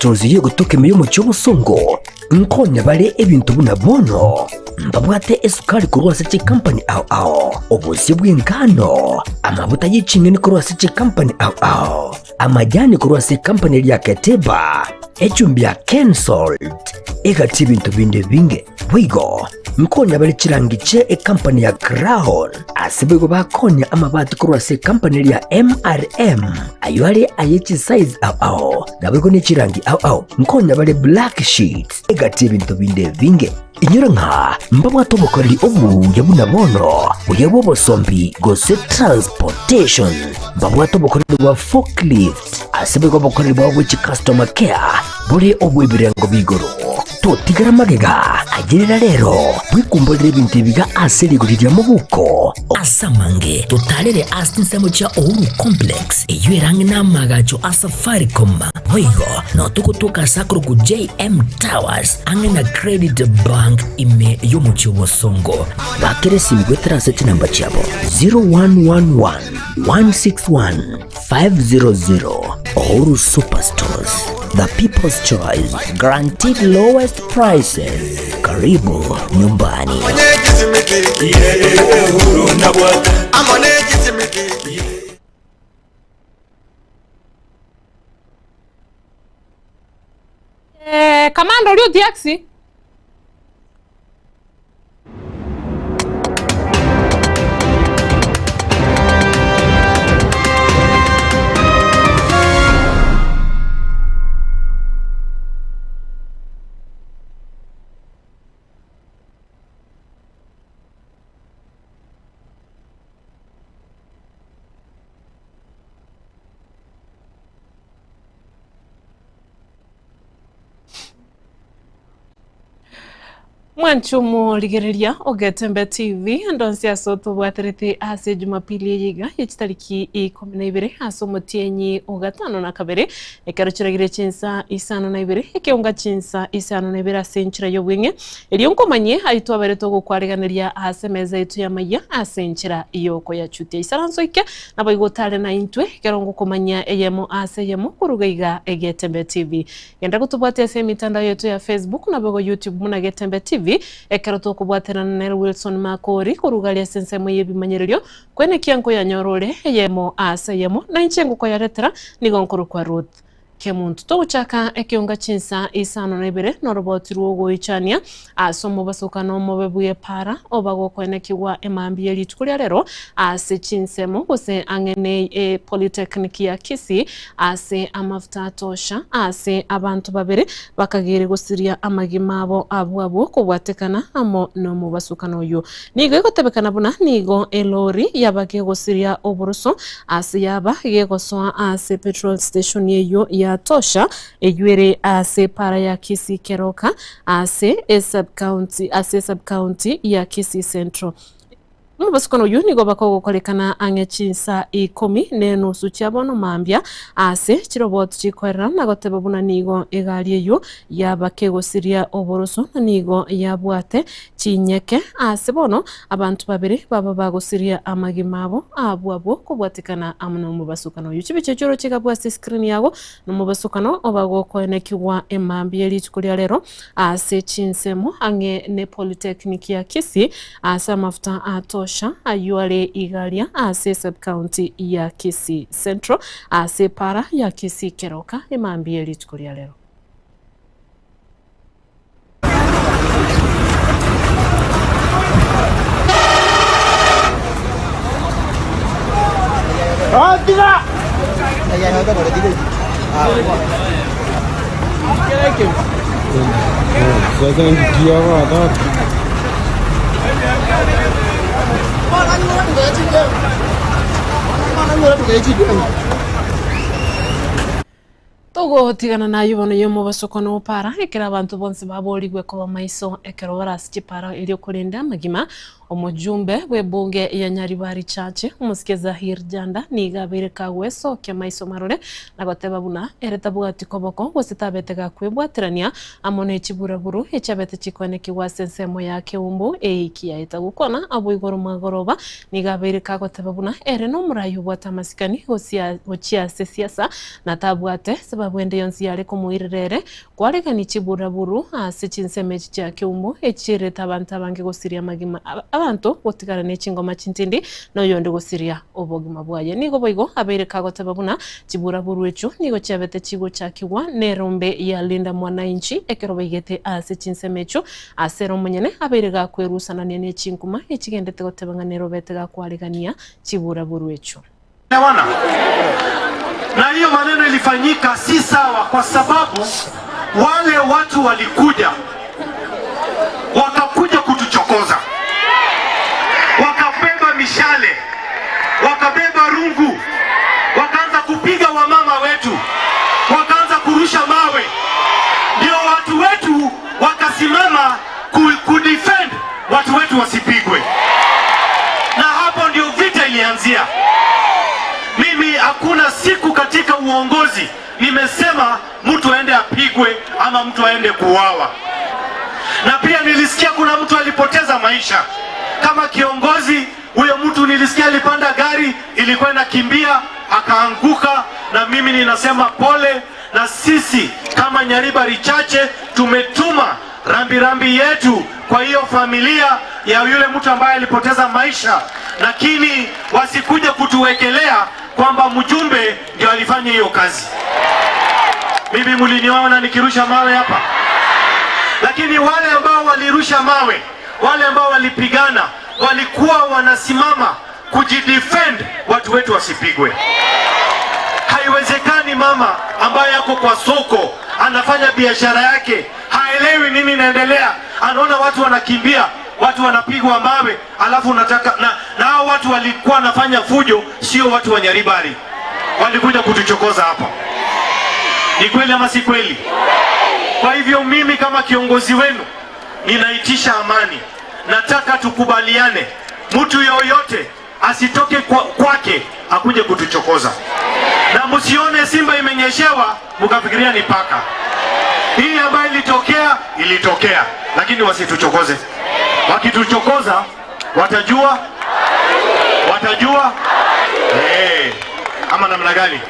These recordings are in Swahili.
Tuziye gutukema y'umucyo busongo nkonya bale ebintu bunabono mbabwate esukari kurwa Seche Company aho obuzi bw'ingano amavuta y'icingeni kurwa Seche Company aho amajyani kurwa Seche Company lya Keteba echumbi ya Kensalt egati ibintu binde binge wigo nkonya bale chirangiche company ya Crown asibego bakonya amabati kurwa Seche Company lya MRM aywale ayechi size aho nabego ni chirangi aho nkonya bale Black Sheet egati ibintu binde binge inyura nka mbabwa tobokoreri obu yabunabono uyabo bosombi gose transportation mbabwa tobokoreri wa forklift asibego bokoreri wa which customer care buri obu ibirengo bigoro totigara magega agirira rero bwikumbolere ibintu biga aserigurira mu buko asamange totalere asinsemo cha Ouru Complex eyerange namagacho asafaricom wigo no tukutuka sakro ku JM Towers angena Credit Bank ime yomucho bosongo bakere simgwetera seti namba chabo 0111 161 500 Ouru Superstores, the people's choice, guaranteed lowest prices. Karibu nyumbani. Kamanda ulio diaksi? Mwanchumu ligereria Ogetembe TV ndonsia soto bwaterete ase Jumapili yiga yechitariki 12 aso mutienyi ogatano na kabere ekaruchiragire chinsa isano na ibere ekeunga chinsa isano na ibere asenchira yobwenge elionkomanye aitwa bereto gukwareganeria ase meza yetu ya maya asenchira iyoko ya chutia isaranso ike nabo igotale na intwe kerongo komanya eyemo ase yemo kurugaiga Egetembe TV yenda kutubwate ase mitandao yetu ya Facebook na bogo YouTube muna Getembe TV ekarato kubwatera na Wilson Makori kurugalia sensemo yebimanyererio kwene kianko ya nyorore yemo asa yemo na inchengo kwa yaretera nigonkuru kwa Ruth kemuntu to chaka ekiunga chinsa isano na ibere norobotiru ogo ichania asomo basukano mobebuye para obago kwene kiwa emambie litukulia rero ase chinsemo gose angene polytechnic ya Kisii ase amafuta tosha ase abantu babere bakagire gosiria amagimabo abo kubwatekana amo no mubasukano yo nigo ikotebekana buna nigo elori yabage gosiria oburuso ase yaba yegosoa ase petrol station yeyo ya tosha eywere ase para ya Kisii Keroka ase sub county ya Kisii Central. Mubasukano yuni go bako kolekana ange chinsa 10 nenu suchiabono mambia ase chirobot chikorera nagoteba buna nigo egalie yo yabake gosiria oboroso nigo yabwate chinyeke ase bono abantu babiri baba bagosiria amagimabo abo kubwatikana amno mubasukano yuchibiche choro chigabwa screen yago no mubasukano obago konekiwa emambia lichikulia lero ase chinsemo ange ne polytechnic ya Kisii ase mafuta ato ayuale igalia ase sub county ya Kisii Central ase para ya Kisii Keroka emambie litukulia lero Atira! Togo tigana na yubono yomo basokono para ekera abantu bonse baboligwe ko maiso ekero barasi para elio kulinda magima omujumbe w'ebunge ya Nyaribari Chache umusikiza Hirjanda nigabire kagweso ke maiso marore na goteba buna ereta bwati koboko gositabete gakwibwatirania amone echiburaburu echabete chikone kiwase nsemo ya Keumbu eikia etagukona abo igoro magoroba nigabire kagoteba buna ere no murayo bwata masikani gocia siasa na tabwate sababu ende yonsi yale kumuirere kwaregani chiburaburu ase chinseme cha Keumbu echireta abantu abange gosiria magima abantu gotigara n'ekingoma chintindi no yonde gosiria obogima bwaye nigo boigo abeire kagoteba buna chiburaburu echo nigo chabete chigo chakiwa nerombe ya Linda Mwananchi ekerobaigete ase chinseme echo asero munyene abeire gakwerusana nene chinkuma echigendete gotebanga nerobete gakwaregania chiburaburu echo. Na hiyo maneno ilifanyika si sawa, kwa sababu wale watu walikuja wakakuja kutuchokoza, wakabeba mishale, wakabeba rungu, wakaanza kupiga wamama wetu, wakaanza kurusha mawe. Ndio watu wetu wakasimama kudefend watu wetu wasipigwe, na hapo ndio vita ilianzia. Mimi hakuna siku katika uongozi nimesema mtu aende apigwe ama mtu aende kuuawa. Na pia nilisikia kuna mtu alipoteza maisha kama kiongozi. Huyo mtu nilisikia alipanda gari ilikuwa inakimbia akaanguka, na mimi ninasema pole. Na sisi kama Nyaribari Chache tumetuma rambirambi yetu kwa hiyo familia ya yule mtu ambaye alipoteza maisha, lakini wasikuje kutuwekelea kwamba mjumbe ndio alifanya hiyo kazi. Mimi mliniona nikirusha mawe hapa, lakini wale ambao walirusha mawe, wale ambao walipigana, walikuwa wanasimama kujidefend watu wetu wasipigwe. Haiwezekani mama ambaye yako kwa soko anafanya biashara yake, haelewi nini inaendelea, anaona watu wanakimbia, watu wanapigwa mawe, alafu unataka na hao watu walikuwa wanafanya fujo, sio watu wa Nyaribari. Walikuja kutuchokoza hapa. Ni kweli ama si kweli? Kwa hivyo mimi kama kiongozi wenu ninaitisha amani. Nataka tukubaliane, mtu yoyote asitoke kwake akuje kutuchokoza. Na msione simba imenyeshewa mkafikiria ni paka. Hii ambayo ilitokea, lakini wasituchokoze. Wakituchokoza watajua ama namna gani?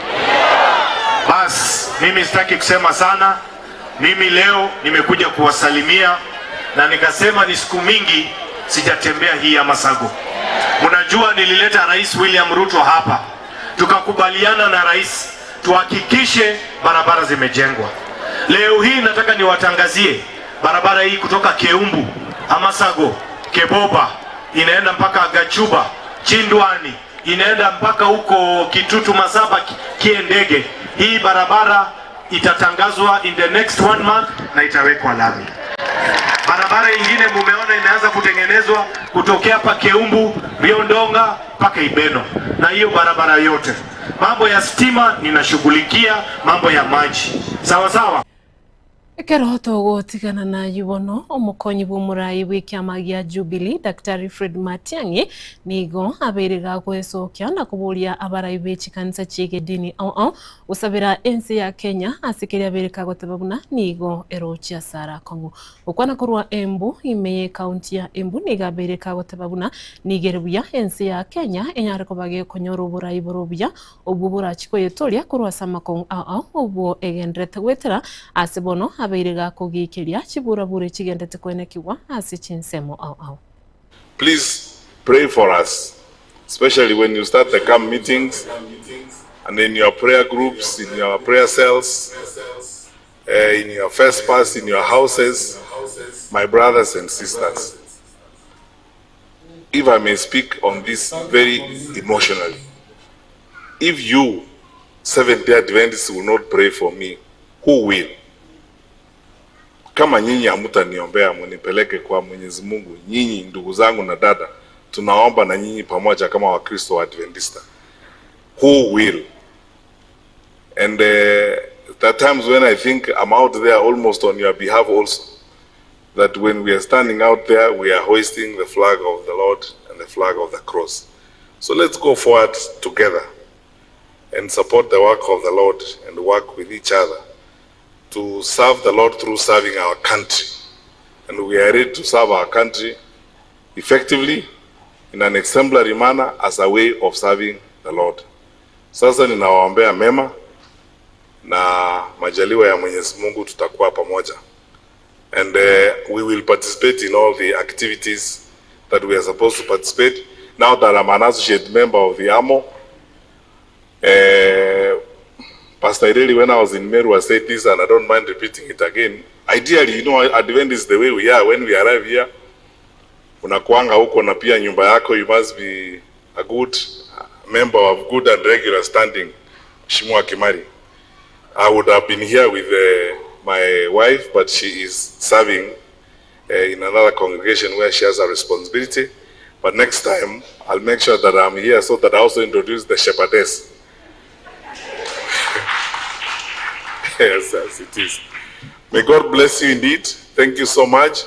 Bas, mimi sitaki kusema sana. Mimi leo nimekuja kuwasalimia, na nikasema ni siku mingi sijatembea hii ya Masago. Mnajua nilileta Rais William Ruto hapa, tukakubaliana na rais tuhakikishe barabara zimejengwa. Leo hii nataka niwatangazie barabara hii kutoka Keumbu, Amasago, Keboba, inaenda mpaka Gachuba, Chindwani, inaenda mpaka huko Kitutu, Masaba, Kiendege. Hii barabara itatangazwa in the next 1 month na itawekwa lami. Barabara ingine mumeona imeanza kutengenezwa kutokea hapa Keumbu, Biondonga mpaka Ibeno. Na hiyo barabara yote, mambo ya stima ninashughulikia, mambo ya maji sawa sawa. Keroto gotigana na yubono omukonyi bw'omurayi bw'ekiama gia Jubilee Dr. Fred Matiang'i nigo abeire gagwesokia na kuburia abarayi b'echikanisa chi'egedini usabira ensi ya Kenya asikiri abeire kagoteba buna nigo erochia Sarah Kong'u okwana korwa Embu imeye kaunti ya Embu nigo abeire kagoteba buna nigerebuya ensi ya Kenya enyare kobage konyora oburayi borobya obwo burachikoyetoria korwa Samakong obwo egendrete gwetera asebono abeire gakugikiria chiburabure chigendete kwenekiwa ase chinsemo Please pray for us, especially when you start the camp meetings and in your prayer groups, in your prayer cells, in your first pass, in your houses, my brothers and sisters. If I may speak on this very emotionally, if you, Seventh-day Adventists, will not pray for me, who will? Kama nyinyi hamutaniombea munipeleke kwa Mwenyezi Mungu, nyinyi ndugu zangu na dada, tunaomba na nyinyi pamoja kama Wakristo wa Adventista. Who will? And there are times when I think I'm out there almost on your behalf also. that when we are standing out there, we are hoisting the flag of the Lord and the flag of the cross. So let's go forward together and support the work of the Lord and work with each other to serve the Lord through serving our country. And we are ready to serve our country effectively in an exemplary manner as a way of serving the Lord. Sasa ninawaombea mema na majaliwa ya Mwenyezi Mungu tutakuwa pamoja. And we will participate in all the activities that we are supposed to participate. Now that I'm an associate member of the AMO, Pastor Ireli, when I was in Meru, I said this and I don't mind repeating it again. Ideally, you know, Advent is the way we are. When we arrive here, unakuanga huko na pia nyumba yako, you must be a good member of good and regular standing. Mheshimiwa Kimari, I would have been here with my wife, but she is serving in another congregation where she has a responsibility. But next time, I'll make sure that I'm here so that I also introduce the shepherdess. Yes, yes, it is. May God bless you indeed. Thank you so much.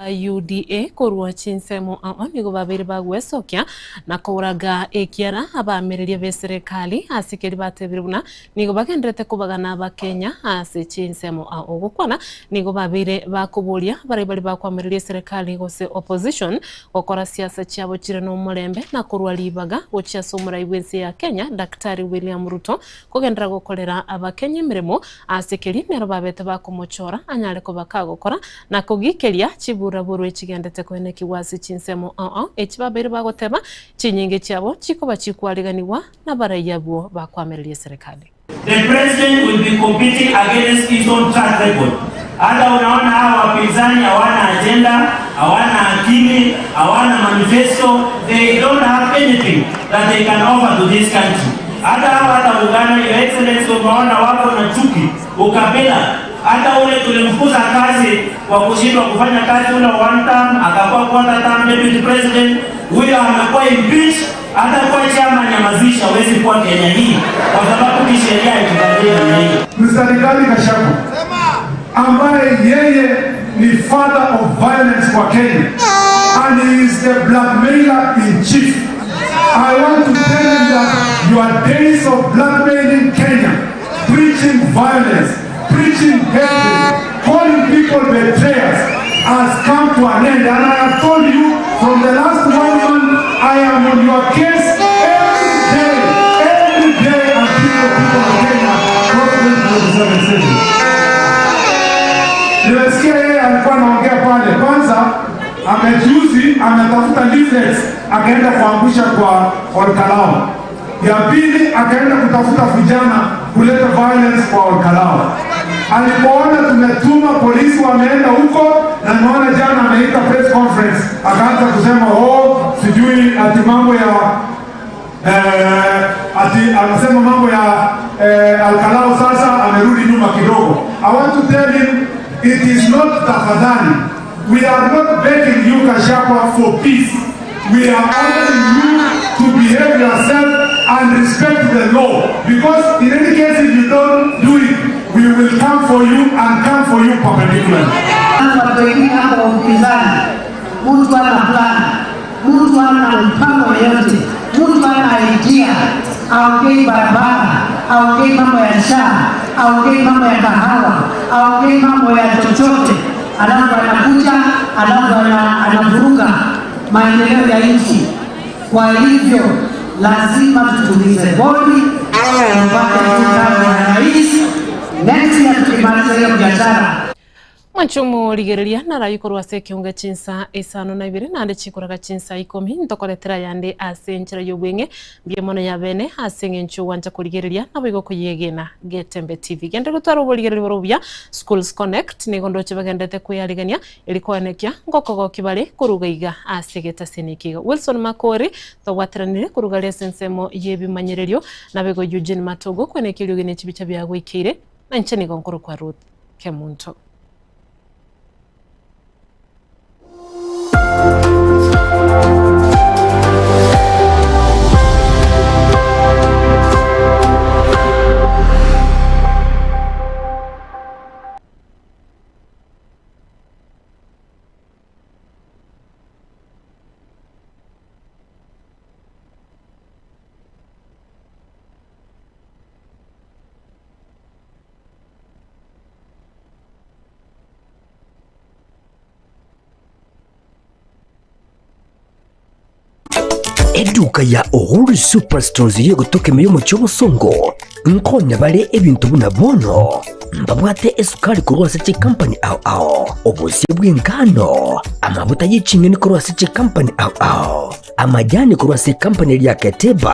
UDA korwa chinsemo nigo babiri bagwesokia na koraga ekiara abamereria be serikali asikeri batebiruna nigo bagendrete kubagana abakenya ase chinsemo ogukwana nigo babire bakuburia bari bakwamereria serikali gose opposition okora siasa cyabo kire no mulembe na korwa libaga gochia somura iwense ya Kenya Daktari William Ruto kugendra gukorera abakenya mirimo asikeri nero babete bakumochora anyale ko bakagokora na kugikeria chibu buru ekigendete kwene kiwasi chinsemo ekibabere bagoteba chinyinge cyabo chikoba chikwaliganiwa na barayabo bakwamereria serikali. The president will be competing against his own track record. Hata unaona hawa wapinzani hawana agenda, hawana akili, hawana manifesto, they don't have anything that they can offer to this country. Hata Uganda, your excellency, umeona wako na chuki, ukabila. Hata ule tulimfuza kazi kwa kushindwa kufanya kazi ule one term, akakuwa quarter term deputy president, huyo amekuwa impeached, hata kwa chama nyamazisha hawezi kuwa Kenya hii kwa sababu kisheria itaendelea hii. Mr. Gachagua ambaye yeye ni father of violence kwa Kenya and he is the blackmailer in chief. I want to tell you that your days of blackmailing Kenya, preaching violence, preaching hatred, calling people betrayers has come to an end. And I have told you from the last 1 month, I am on your case every day until people of Kenya cross 2027. Nimesikia yeye alikuwa anaongea pale. Kwanza amejuzi ametafuta leaflets akaenda kuangusha kwa Olkalao. Ya pili akaenda kutafuta vijana kuleta violence kwa Olkalao. Alipoona tumetuma polisi wameenda huko na naona jana ameita press conference akaanza kusema sijui ati mambo ya anasema mambo ya Olkalao sasa amerudi nyuma kidogo. I want to tell him it is not tafadhali. We are not begging you Gachagua for peace. We are ordering you to behave yourself and respect the law. Because in any case, if you don't do it, we will come for you and come for you perpendicularly. Mtu ana plan, mtu ana mpango yote, mtu ana idea, aongei barabara, aongei mambo ya SHA, aongei mambo ya kahawa, aongei mambo ya chochote, alafu anakuja, alafu anavuruga maendeleo ya nchi. Kwa hivyo lazima tutulize bodi, tupate mkutano wa rais, next year tukimaliza hiyo biashara. Mwanchumu ligereria na rayuko rwase kiunga chinsa isano na ibiri na ande chikuraga chinsa ikomi ntokoretera yande ase nchira yobwenge byemono ya bene ase ngencho wanja kuligereria na bigo kuyegena Getembe TV gende gutwara ubuligereria borobya Schools Connect ni gondo chibagendete kuyaligania ilikoenekia ngoko kibale kurugaiga ase getasenekiga Wilson Makori twawateranire kuruga lesensemo yebimanyererio na bigo Eugene Matogo kwenekilio gene chibicha bya gwikire na ncheni gonkoro kwa Ruth Kemunto. Eduka ya Uhuru Superstores yo gutoka emiyomo cy'obusongo nkonya bale ebintu buna bono mbabwate esukari kurwasa chi company ao obusi bw'engano amavuta y'icingeni kurwasa chi company ao amajani kurwasa company lya Keteba